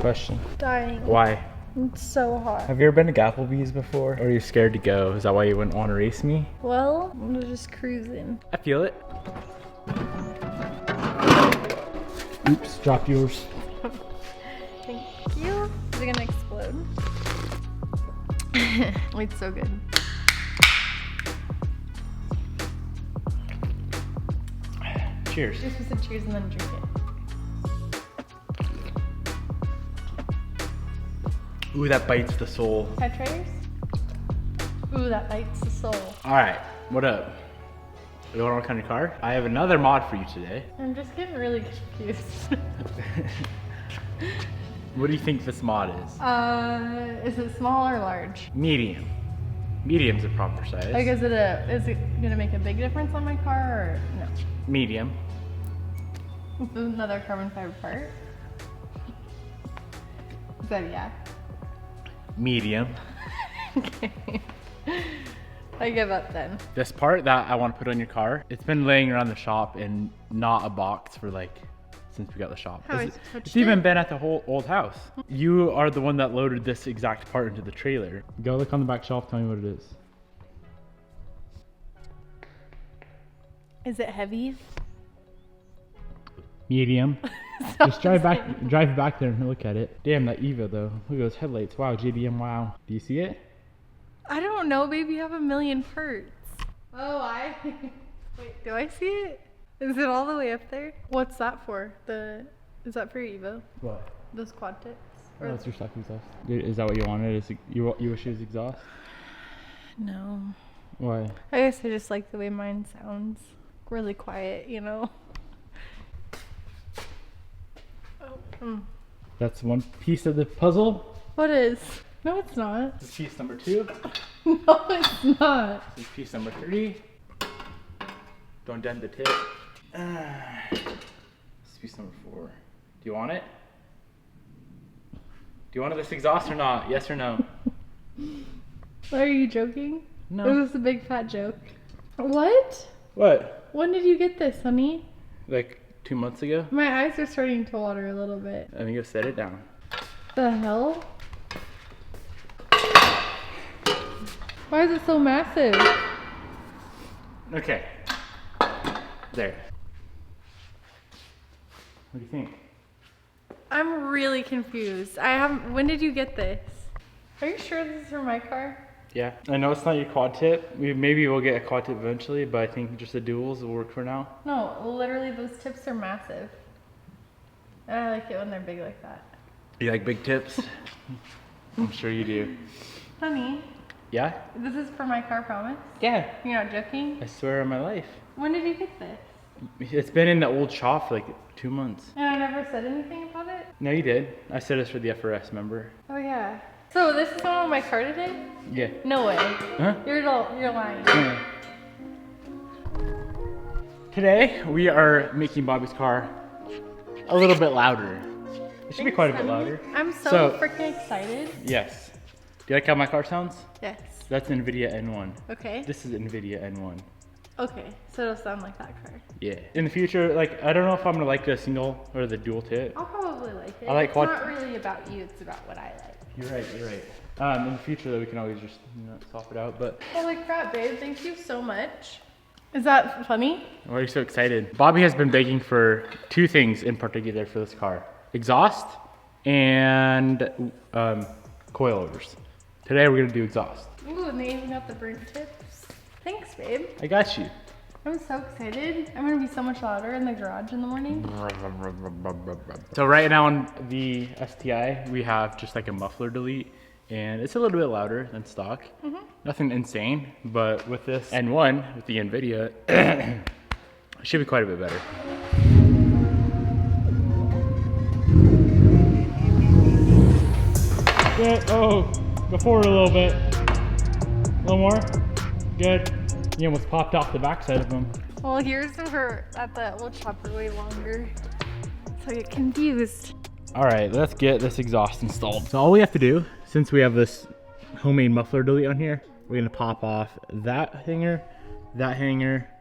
question. Dying. Why? It's so hot. Have you ever been to Applebee's before? Or are you scared to go? Is that why you wouldn't want to race me? Well, I'm just cruising. I feel it. Oops, dropped yours. Thank you. Is it gonna explode? It's so good. Cheers. You're supposed to cheers and then drink it. Ooh, that bites the soul. Can I try yours? Ooh, that bites the soul. All right, what up? You want to work on your car? I have another mod for you today. I'm just getting really confused. What do you think this mod is? Is it small or large? Medium. Medium's a proper size. Like, is it gonna make a big difference on my car or no? Medium. Is this another carbon fiber part? Is that a yeah? Medium. Okay. I give up then. This part that I want to put on your car, it's been laying around the shop in not a box for like, since we got the shop. It's even been at the whole old house. You are the one that loaded this exact part into the trailer. Go look on the back shelf, tell me what it is. Is it heavy? Medium. Just drive back there and look at it. Damn, that Evo though. Look at those headlights. Wow, JDM, wow. Do you see it? I don't know, baby. You have a million parts. Oh, wait, do I see it? Is it all the way up there? What's that for? Is that for your Evo? What? Those quad tips? Oh, that's your stock exhaust. Is that what you wanted? You wish it was exhaust? No. Why? I guess I just like the way mine sounds. Really quiet, you know? Oh. That's one piece of the puzzle. What is? No, it's not. This is piece number 2. No, it's not. This is piece number 3. Don't dent the tip. This is piece number 4. Do you want it? Do you want this exhaust or not? Yes or no? Are you joking? No. Is this a big fat joke? What? What? When did you get this, honey? Like 2 months ago? My eyes are starting to water a little bit. I think you set it down. The hell? Why is it so massive? Okay. There. What do you think? I'm really confused. When did you get this? Are you sure this is for my car? Yeah. I know it's not your quad tip. Maybe we'll get a quad tip eventually, but I think just the duals will work for now. No, literally those tips are massive. And I like it when they're big like that. You like big tips? I'm sure you do. Honey. Yeah? This is for my car, promise? Yeah. You're not joking? I swear on my life. When did you get this? It's been in the old shop for like 2 months. And I never said anything about it? No, you did. I said it's for the FRS, remember? Oh yeah. So this is on my car today? Yeah. No way. Huh? You're lying. Yeah. Today, we are making Bobby's car a little bit louder. It should be quite a bit louder. I'm so freaking excited. Yes. Do you like how my car sounds? Yes. That's NVIDIA N1. Okay. This is NVIDIA N1. Okay, so it'll sound like that car. Yeah. In the future, like, I don't know if I'm gonna like the single or the dual tip. I'll probably like it. I like it's quad. not really about you, it's about what I like. You're right, you're right. In the future, though, we can always just, swap it out, but. Holy crap, babe, thank you so much. Is that funny? Why are you so excited? Bobby has been begging for 2 things in particular for this car. Exhaust and coilovers. Today, we're gonna do exhaust. Ooh, and they even got the burnt tips. Thanks, babe. I got you. I'm so excited. I'm gonna be so much louder in the garage in the morning. So right now on the STI, we have just like a muffler delete, and it's a little bit louder than stock. Nothing insane, but with this N1, with the NVIDIA, it should be quite a bit better. Good. Oh, before a little bit. A little more. Good. You almost popped off the backside of them. Well, here's for at the old Chattaroy longer, so I get confused. All right, let's get this exhaust installed. So all we have to do, since we have this homemade muffler delete on here, we're gonna pop off that hanger.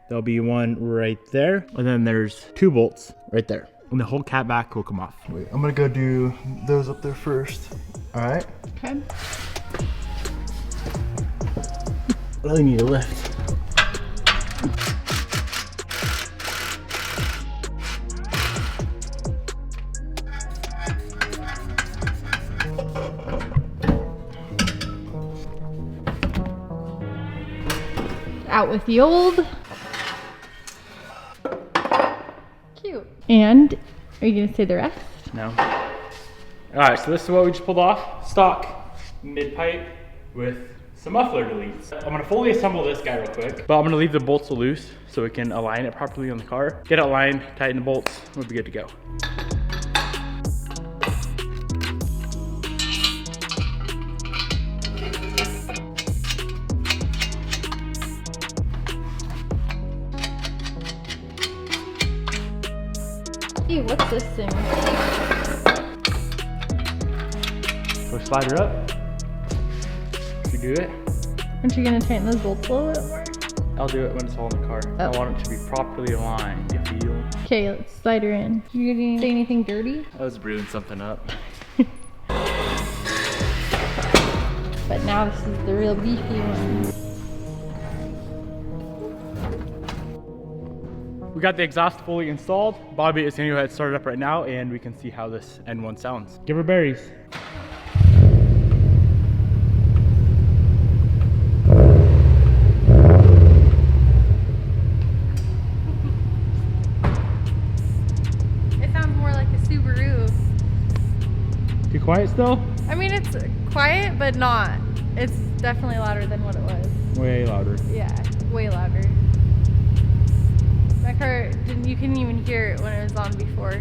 There'll be one right there, and then there's 2 bolts right there. and the whole cat back will come off. Wait, I'm gonna go do those up there first. All right. Okay. Really need a lift. Out with the old. Cute. And are you gonna say the rest? No. All right, so this is what we just pulled off. Stock mid-pipe with some muffler deletes. I'm gonna fully assemble this guy real quick, but I'm gonna leave the bolts loose so we can align it properly on the car. Get it aligned, tighten the bolts, we'll be good to go. Hey, what's this thing? So slide her up. You do it. Aren't you gonna tighten those bolts a little bit more? I'll do it when it's all in the car. Oh. I want it to be properly aligned, you feel? Okay, let's slide her in. You gonna say anything dirty? I was brewing something up. But now this is the real beefy one. We got the exhaust fully installed. Bobby is gonna go ahead and start it up right now and we can see how this N1 sounds. Give her berries. It sounds more like a Subaru. Too quiet still? I mean, it's quiet, but not. It's definitely louder than what it was. Way louder. Yeah, way louder. My car, you couldn't even hear it when it was on before.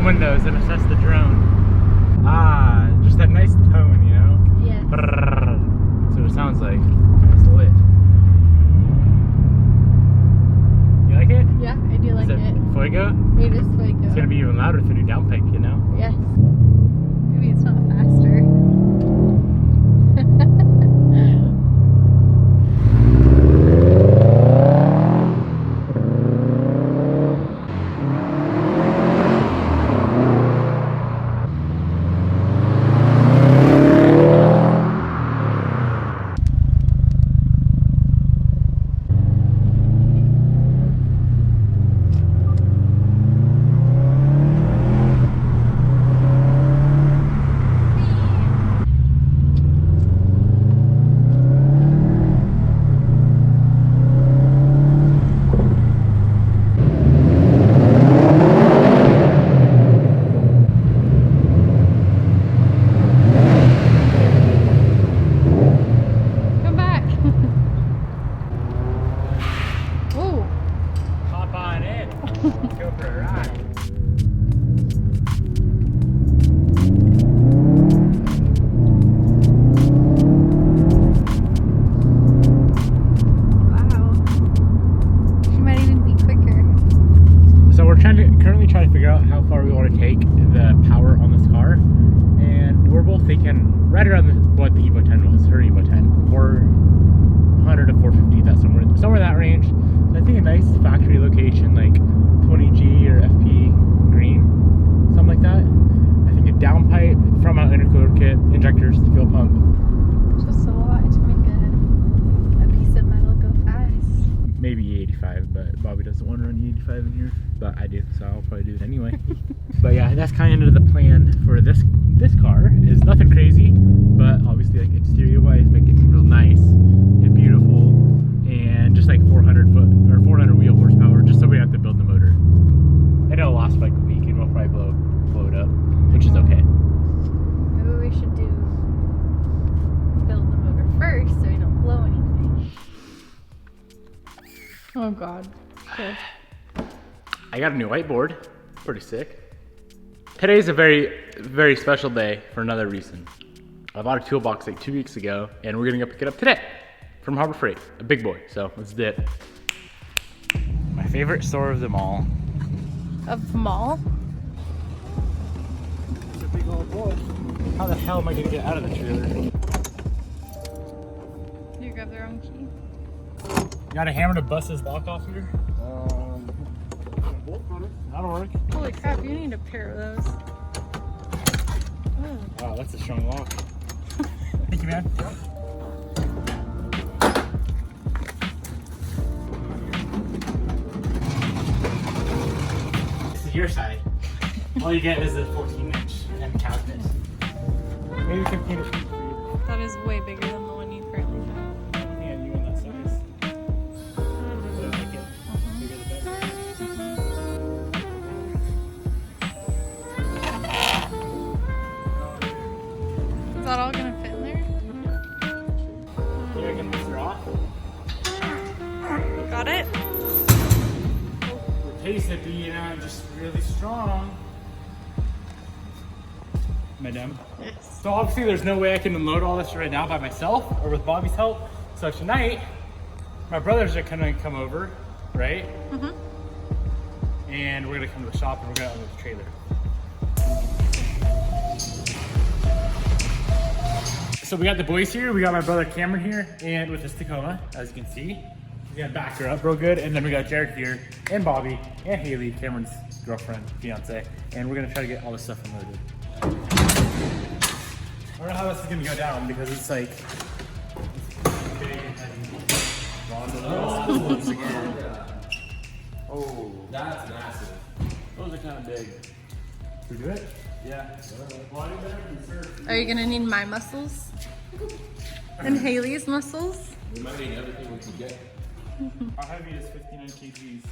Windows and assess the drone. Ah, just that nice tone, you know? Yeah. Brrr. That's what it sounds like. It's lit. You like it? Yeah, I do like Is it Fuego? It is Fuego. It's gonna be even louder with the new downpipe, you know? Yes. Maybe it's not faster. thinking right around what the Evo 10 was, her Evo 10, 400 to 450, that's somewhere in that range. So I think a nice factory location like 20G or FP green, something like that. I think a downpipe from an intercooler kit, injectors, fuel pump. Just a lot to make a piece of metal go fast. Maybe 85, but Bobby doesn't want to run 85 in here, but I do, so I'll probably do it anyway. But yeah, that's kind of the plan for this car. Is nothing crazy, but obviously like exterior wise, make it real nice and beautiful, and just like 400 wheel horsepower, just so we don't have to build the motor. And it'll last for like a week, and we'll probably blow it up, which is okay. Maybe we should build the motor first so we don't blow anything. Oh god. Okay. I got a new whiteboard, pretty sick. Today's a very, very special day for another reason. I bought a toolbox like 2 weeks ago, and we're gonna go pick it up today from Harbor Freight, a big boy. So let's do it. My favorite store of them all. Of the mall? It's a big old boy. How the hell am I gonna get out of the trailer? You grab the wrong key. You got a hammer to bust this lock off here? That'll work. Holy crap, you need a pair of those. Oh. Wow, that's a strong lock. Thank you, man. This is your side. All you get is a 14-inch end cabinet. Maybe we can paint it for you. That is way bigger than the one you currently have. Yeah, you in that size. So make it bigger the better. Is that all gonna fit in there? Here, I can lift her off. Got it? The taste would be, just really strong. Madam. Yes. So obviously there's no way I can unload all this right now by myself or with Bobby's help. So tonight, my brothers are gonna come over, right? Mm-hmm. And we're gonna come to the shop and we're gonna unload the trailer. So we got the boys here. We got my brother Cameron here and with his Tacoma, as you can see. We're gonna back her up real good. And then we got Jared here and Bobby and Haley, Cameron's girlfriend, fiance. And we're gonna try to get all this stuff unloaded. I don't know how this is gonna go down because it's like big and heavy. Oh, that's massive. Those are kind of big. Should we do it? Yeah. Are you gonna need my muscles? And Haley's muscles? We might need everything we can get. How heavy is 59 kgs?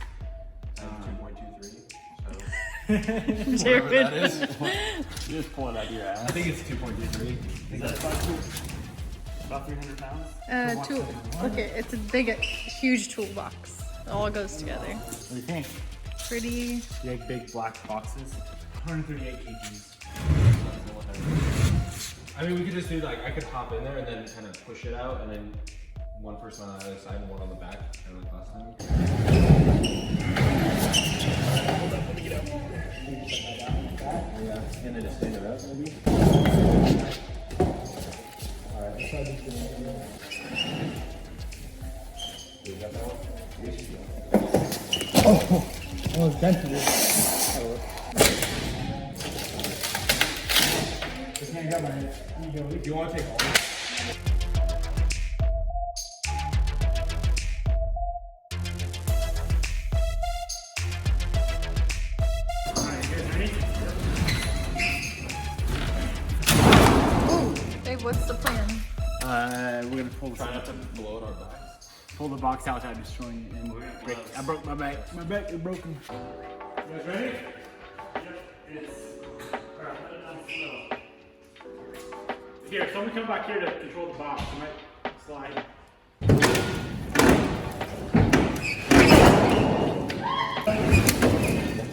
2.23. Jared. Whatever that is. You just pulling out your ass. I think it's 2.23. Is that about 300 pounds? Tool. Okay, it's a big, huge toolbox. It all goes together. What do you think? Pretty. Big, big black boxes. 138 kgs. I mean, we could just do like, I could hop in there and then kind of push it out and then one person on the other side and one on the back, kind of like last time. Hold up, let me get out. Yeah, and then just stand it up maybe. Alright, let's try this thing. You got that one? Oh, it's dented. This man got my head. Do you want to take all this? Babe, what's the plan? We're gonna pull Try not to blow it our backs. pull the box out without destroying it and break. I broke my back. My back is broken. You guys ready? Yep. It's. Alright, let it down slow. Here, someone come back here to control the box. It might slide.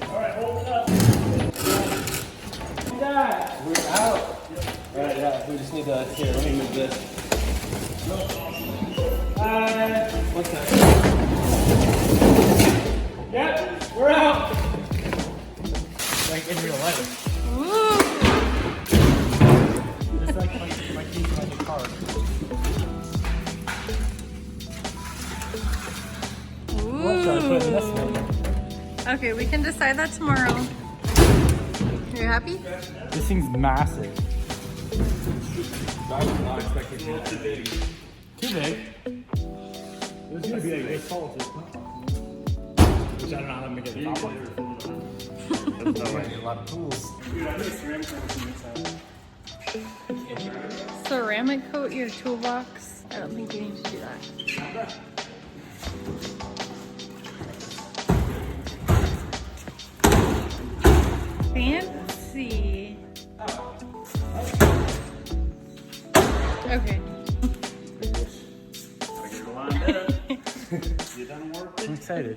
Alright, hold it up. We're out. Alright, yeah, we just need to, here, let me move this. What's that? Yep, we're out. Like in real life. Woo! It's like my keys on the car. Let's try putting this one. Okay, we can decide that tomorrow. You happy? This thing's massive. I was not expecting it to be big. Too big. It was gonna be like this tall. Which I don't know how I'm gonna get the top one. There's no way. Need a lot of tools. Dude, I think ceramic coat Ceramic coat your toolbox? I don't think you need to do that. Fancy. Okay. I'm excited.